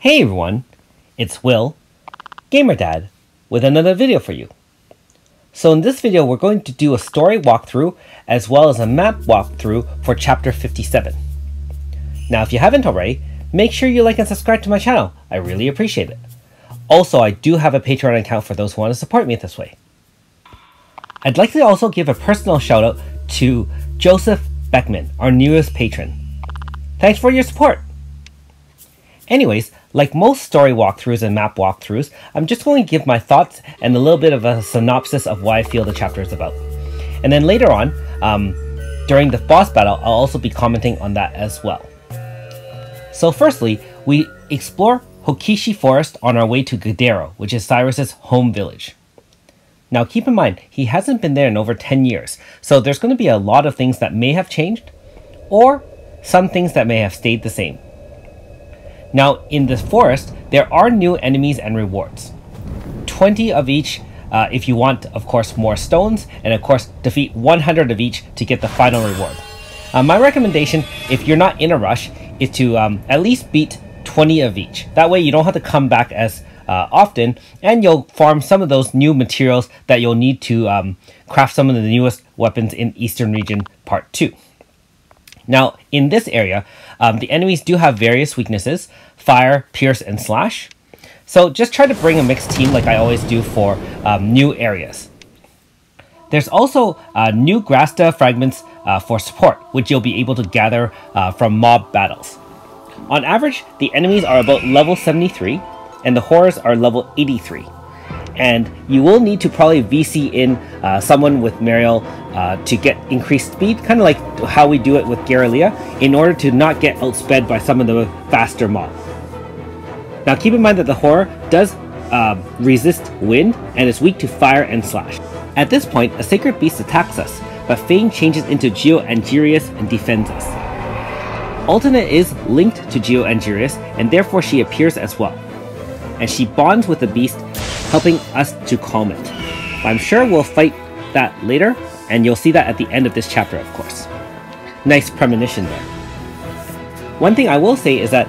Hey everyone, it's Will, Gamer Dad, with another video for you. So in this video we're going to do a story walkthrough as well as a map walkthrough for chapter 57. Now if you haven't already, make sure you like and subscribe to my channel, I really appreciate it. Also, I do have a Patreon account for those who want to support me this way. I'd like to also give a personal shout out to Joseph Beckman, our newest patron. Thanks for your support! Anyways, like most story walkthroughs and map walkthroughs, I'm just going to give my thoughts and a little bit of a synopsis of what I feel the chapter is about. And then later on, during the boss battle, I'll also be commenting on that as well. So firstly, we explore Hokishi Forest on our way to Gadaro, which is Cyrus's home village. Now keep in mind, he hasn't been there in over 10 years, so there's going to be a lot of things that may have changed, or some things that may have stayed the same. Now in this forest, there are new enemies and rewards. 20 of each if you want, of course, more stones, and of course defeat 100 of each to get the final reward. My recommendation, if you're not in a rush, is to at least beat 20 of each. That way you don't have to come back as often, and you'll farm some of those new materials that you'll need to craft some of the newest weapons in Eastern Region Part 2. Now, in this area, the enemies do have various weaknesses: fire, pierce, and slash. So just try to bring a mixed team like I always do for new areas. There's also new Grasta fragments for support, which you'll be able to gather from mob battles. On average, the enemies are about level 73, and the horrors are level 83. And you will need to probably VC in someone with Mariel to get increased speed, kind of like how we do it with Garrelia, in order to not get outsped by some of the faster mobs. Now keep in mind that the horror does resist wind and is weak to fire and slash. At this point, a sacred beast attacks us, but Fane changes into Geo-Angerius and defends us. Alternate is linked to Geo-Angerius, and therefore she appears as well. And she bonds with the beast, helping us to calm it. I'm sure we'll fight that later, and you'll see that at the end of this chapter, of course. Nice premonition there. One thing I will say is that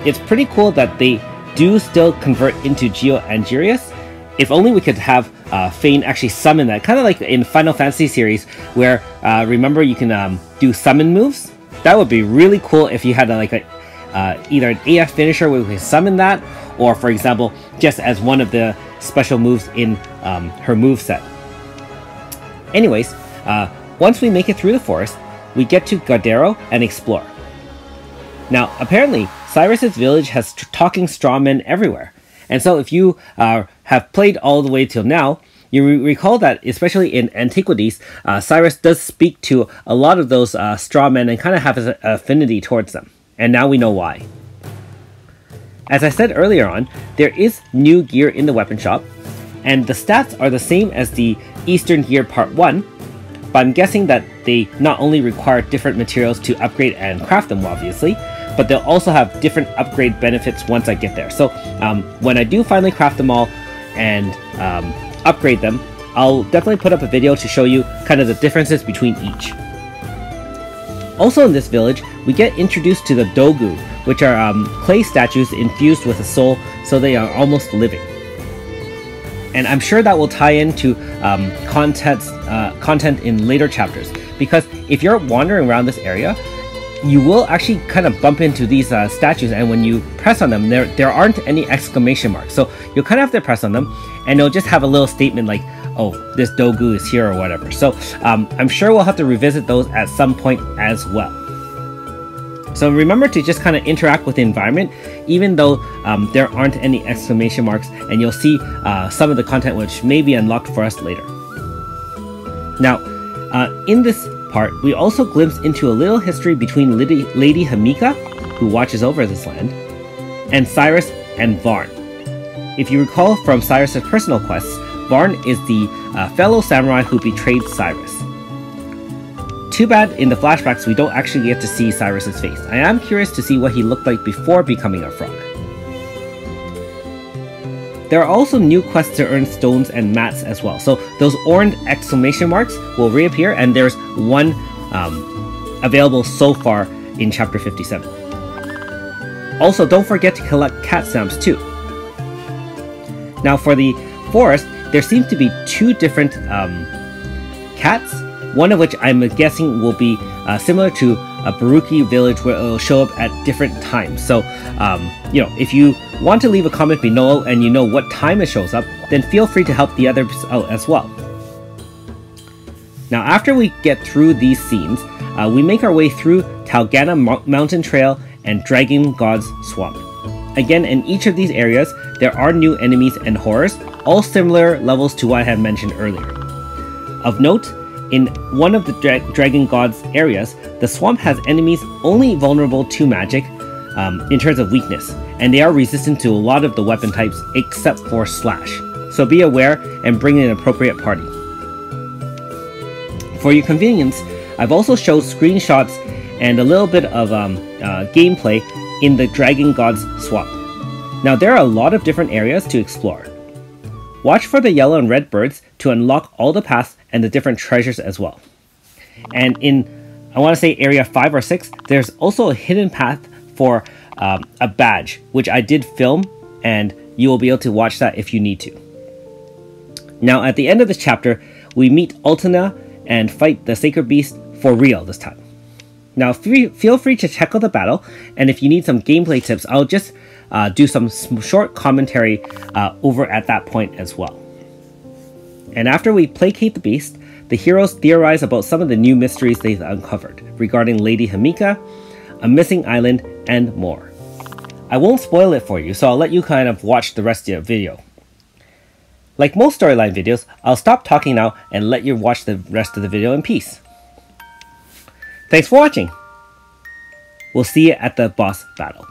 it's pretty cool that they do still convert into Geo-Angerius. If only we could have Fane actually summon that, kind of like in Final Fantasy series, where remember you can do summon moves. That would be really cool if you had either an AF finisher where we can summon that, or for example, just as one of the special moves in her moveset. Anyways, once we make it through the forest, we get to Gadaro and explore. Now, apparently, Cyrus's village has talking strawmen everywhere. And so if you have played all the way till now, you recall that, especially in Antiquities, Cyrus does speak to a lot of those strawmen and kind of have an affinity towards them. And now we know why. As I said earlier on, there is new gear in the weapon shop, and the stats are the same as the Eastern Gear Part 1, but I'm guessing that they not only require different materials to upgrade and craft them, obviously, but they'll also have different upgrade benefits once I get there. So when I do finally craft them all and upgrade them, I'll definitely put up a video to show you kind of the differences between each. Also in this village, we get introduced to the Dogu, which are clay statues infused with a soul, so they are almost living. And I'm sure that will tie into content in later chapters, because if you're wandering around this area, you will actually kind of bump into these statues, and when you press on them, there aren't any exclamation marks. So you'll kind of have to press on them, and it'll just have a little statement like, oh, this Dogu is here or whatever. So I'm sure we'll have to revisit those at some point as well. So remember to just kind of interact with the environment, even though there aren't any exclamation marks, and you'll see some of the content which may be unlocked for us later. Now, in this part, we also glimpse into a little history between Lady Hamika, who watches over this land, and Cyrus and Varn. If you recall from Cyrus's personal quests, Varn is the fellow samurai who betrayed Cyrus. Too bad in the flashbacks we don't actually get to see Cyrus's face. I am curious to see what he looked like before becoming a frog. There are also new quests to earn stones and mats as well. So those orange exclamation marks will reappear, and there's one available so far in chapter 57. Also, don't forget to collect cat stamps too. Now for the forest, there seems to be two different cats, one of which I'm guessing will be similar to a Baruki village where it will show up at different times. So, if you want to leave a comment below and you know what time it shows up, then feel free to help the others out as well. Now, after we get through these scenes, we make our way through Talgana Mountain Trail and Dragon God's Swamp. Again, in each of these areas, there are new enemies and horrors, all similar levels to what I had mentioned earlier. Of note, in one of the Dragon God's areas, the swamp has enemies only vulnerable to magic in terms of weakness, and they are resistant to a lot of the weapon types except for Slash. So be aware and bring an appropriate party. For your convenience, I've also showed screenshots and a little bit of gameplay in the Dragon God's Swamp. Now there are a lot of different areas to explore. Watch for the yellow and red birds to unlock all the paths and the different treasures as well. And in, I want to say area 5 or 6, there's also a hidden path for a badge, which I did film, and you will be able to watch that if you need to. Now at the end of this chapter, we meet Altena and fight the Sacred Beast for real this time. Now feel free to check out the battle, and if you need some gameplay tips, I'll just do some short commentary over at that point as well. And after we placate the beast, the heroes theorize about some of the new mysteries they've uncovered regarding Lady Himika, a missing island, and more. I won't spoil it for you, so I'll let you kind of watch the rest of the video. Like most storyline videos, I'll stop talking now and let you watch the rest of the video in peace. Thanks for watching! We'll see you at the boss battle.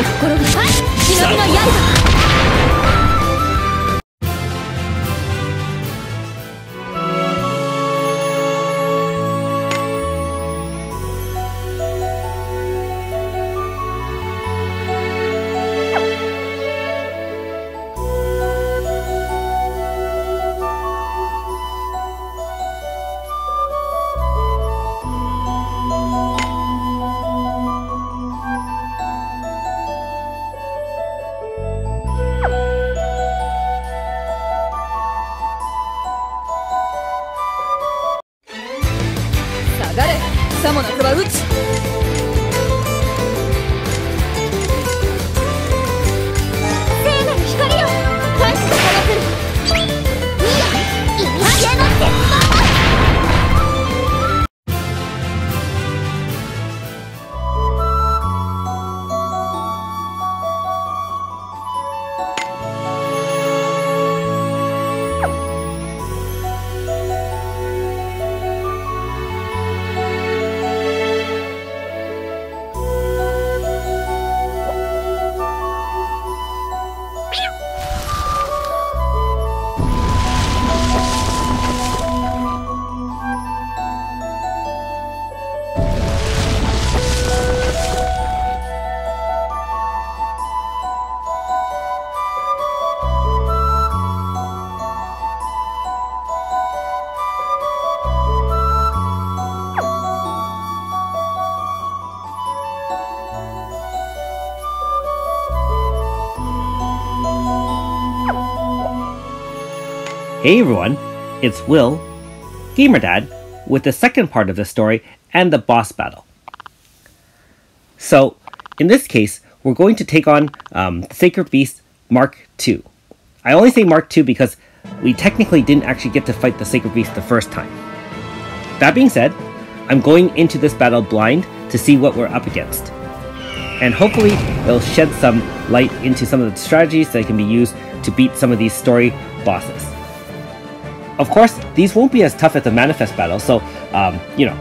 心が忍びの刃。下がれ、さもなくば撃ち。聖なる光よ、大気が放つる。いや、いにしえの鉄馬。Hey everyone, it's Will, GamerDad, with the second part of the story and the boss battle. So, in this case, we're going to take on Sacred Beast Mark II. I only say Mark II because we technically didn't actually get to fight the Sacred Beast the first time. That being said, I'm going into this battle blind to see what we're up against. And hopefully, it'll shed some light into some of the strategies that can be used to beat some of these story bosses. Of course, these won't be as tough as the Manifest battle, so, you know,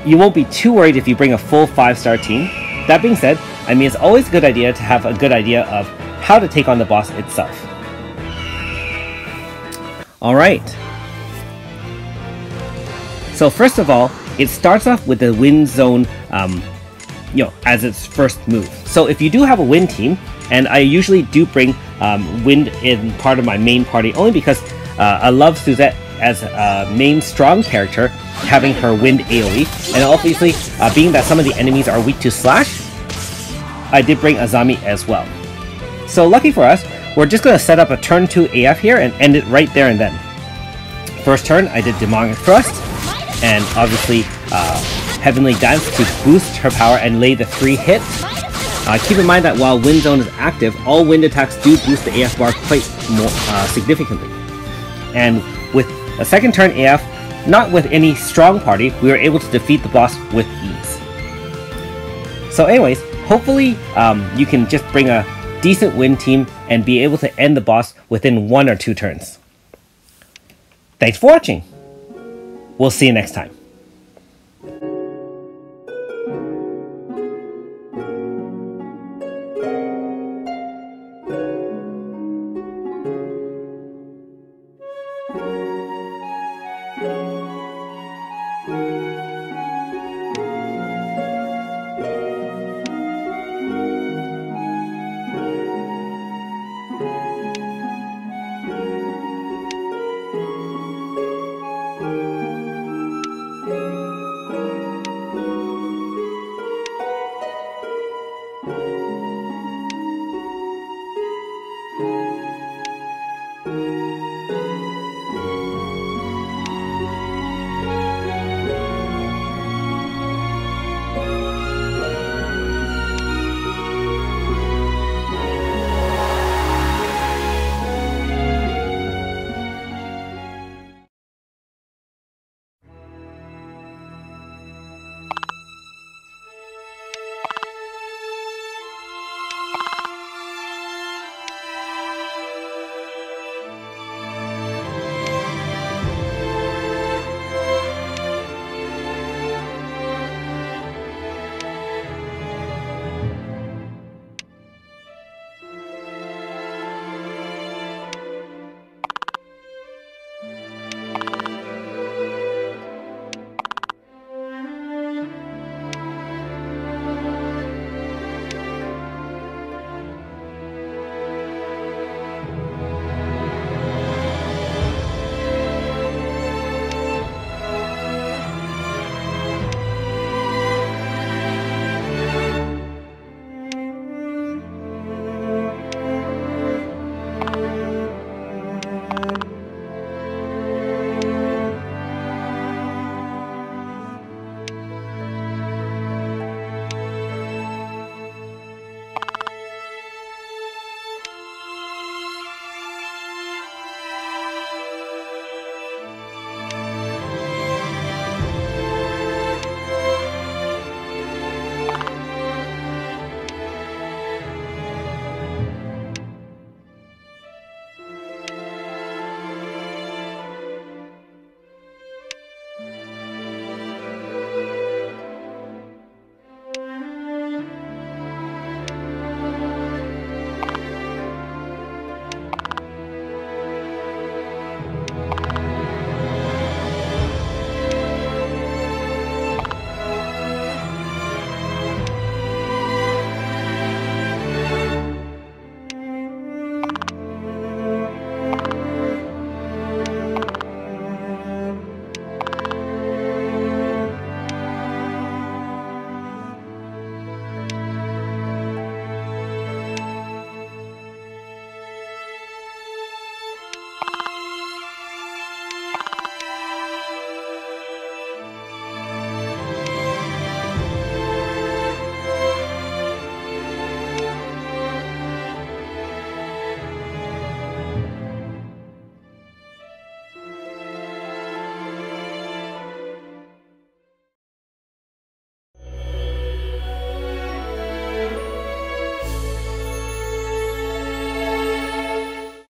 you won't be too worried if you bring a full 5-star team. That being said, I mean, it's always a good idea to have a good idea of how to take on the boss itself. Alright. So first of all, it starts off with the Wind Zone, you know, as its first move. So if you do have a Wind team, and I usually do bring Wind in part of my main party, only because I love Suzette as a main strong character, having her Wind AoE, and obviously, being that some of the enemies are weak to Slash, I did bring Azami as well. So lucky for us, we're just going to set up a turn 2 AF here and end it right there and then. First turn, I did Demonic Thrust, and obviously Heavenly Dance to boost her power and lay the 3 hit. Keep in mind that while Wind Zone is active, all wind attacks do boost the AF bar quite more significantly. And with a second turn AF, not with any strong party, we were able to defeat the boss with ease. So anyways, hopefully you can just bring a decent win team and be able to end the boss within 1 or 2 turns. Thanks for watching! We'll see you next time.